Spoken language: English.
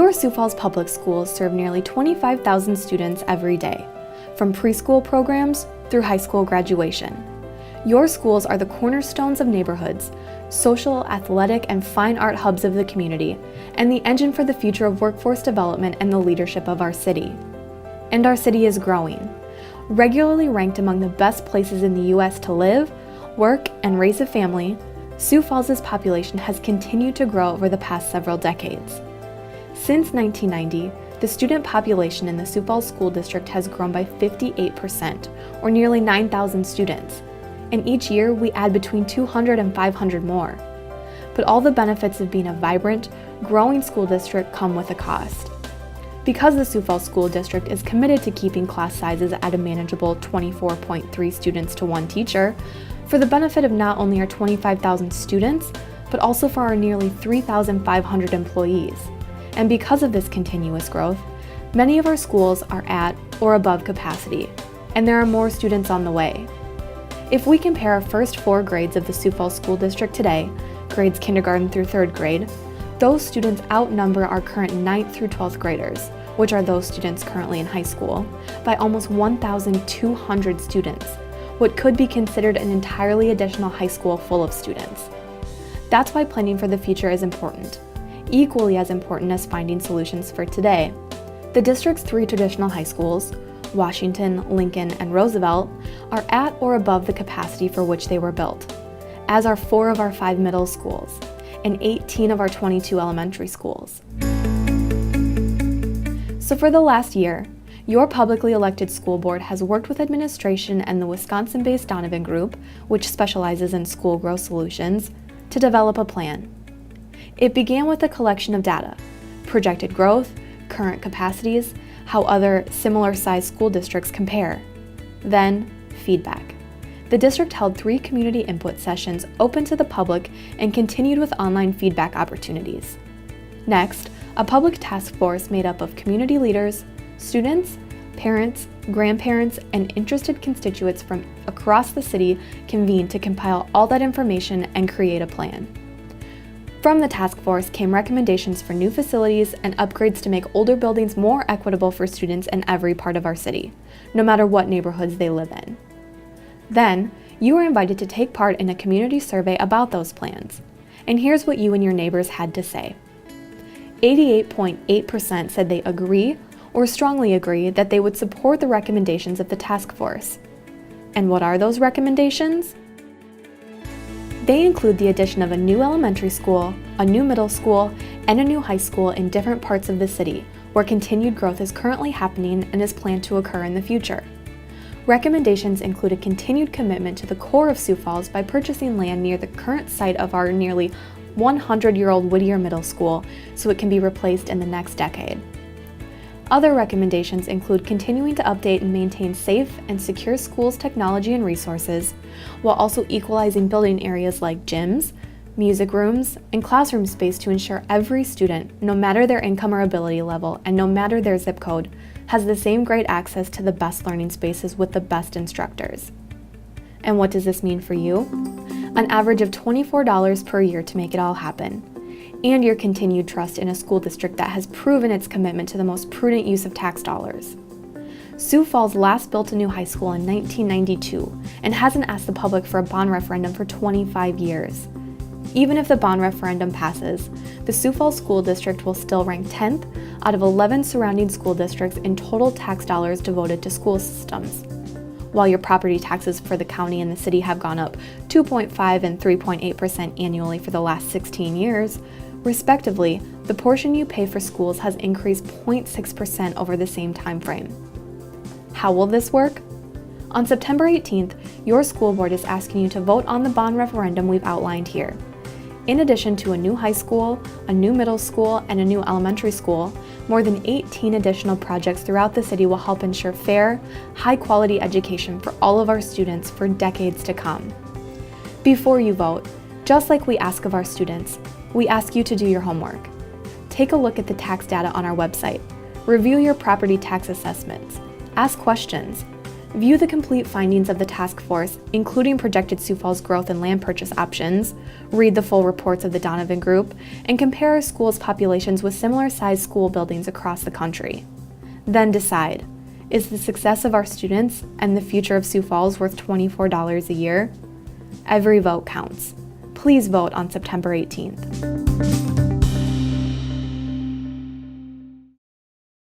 Your Sioux Falls public schools serve nearly 25,000 students every day, from preschool programs through high school graduation. Your schools are the cornerstones of neighborhoods, social, athletic, and fine art hubs of the community, and the engine for the future of workforce development and the leadership of our city. And our city is growing. Regularly ranked among the best places in the U.S. to live, work, and raise a family, Sioux Falls' population has continued to grow over the past several decades. Since 1990, the student population in the Sioux Falls School District has grown by 58%, or nearly 9,000 students, and each year we add between 200 and 500 more. But all the benefits of being a vibrant, growing school district come with a cost. Because the Sioux Falls School District is committed to keeping class sizes at a manageable 24.3 students to one teacher, for the benefit of not only our 25,000 students, but also for our nearly 3,500 employees. And because of this continuous growth, many of our schools are at or above capacity, and there are more students on the way. If we compare our first 4 grades of the Sioux Falls School District today, grades kindergarten through 3rd grade, those students outnumber our current 9th through 12th graders, which are those students currently in high school, by almost 1,200 students, what could be considered an entirely additional high school full of students. That's why planning for the future is important, equally as important as finding solutions for today. The district's 3 traditional high schools, Washington, Lincoln, and Roosevelt, are at or above the capacity for which they were built, as are 4 of our 5 middle schools, and 18 of our 22 elementary schools. So for the last year, your publicly elected school board has worked with administration and the Wisconsin-based Donovan Group, which specializes in school growth solutions, to develop a plan. It began with a collection of data, projected growth, current capacities, how other similar-sized school districts compare. Then, feedback. The district held 3 community input sessions open to the public and continued with online feedback opportunities. Next, a public task force made up of community leaders, students, parents, grandparents, and interested constituents from across the city convened to compile all that information and create a plan. From the task force came recommendations for new facilities and upgrades to make older buildings more equitable for students in every part of our city, no matter what neighborhoods they live in. Then, you were invited to take part in a community survey about those plans. And here's what you and your neighbors had to say. 88.8% said they agree or strongly agree that they would support the recommendations of the task force. And what are those recommendations? They include the addition of a new elementary school, a new middle school, and a new high school in different parts of the city, where continued growth is currently happening and is planned to occur in the future. Recommendations include a continued commitment to the core of Sioux Falls by purchasing land near the current site of our nearly 100-year-old Whittier Middle School so it can be replaced in the next decade. Other recommendations include continuing to update and maintain safe and secure schools' technology and resources, while also equalizing building areas like gyms, music rooms, and classroom space to ensure every student, no matter their income or ability level and no matter their zip code, has the same great access to the best learning spaces with the best instructors. And what does this mean for you? An average of $24 per year to make it all happen, and your continued trust in a school district that has proven its commitment to the most prudent use of tax dollars. Sioux Falls last built a new high school in 1992 and hasn't asked the public for a bond referendum for 25 years. Even if the bond referendum passes, the Sioux Falls School District will still rank 10th out of 11 surrounding school districts in total tax dollars devoted to school systems. While your property taxes for the county and the city have gone up 2.5% and 3.8% annually for the last 16 years, respectively, the portion you pay for schools has increased 0.6% over the same time frame. How will this work? On September 18th, your school board is asking you to vote on the bond referendum we've outlined here. In addition to a new high school, a new middle school, and a new elementary school, more than 18 additional projects throughout the city will help ensure fair, high-quality education for all of our students for decades to come. Before you vote, just like we ask of our students, we ask you to do your homework. Take a look at the tax data on our website. Review your property tax assessments. Ask questions. View the complete findings of the task force, including projected Sioux Falls growth and land purchase options, read the full reports of the Donovan Group, and compare our schools' populations with similar-sized school buildings across the country. Then decide, is the success of our students and the future of Sioux Falls worth $24 a year? Every vote counts. Please vote on September 18th.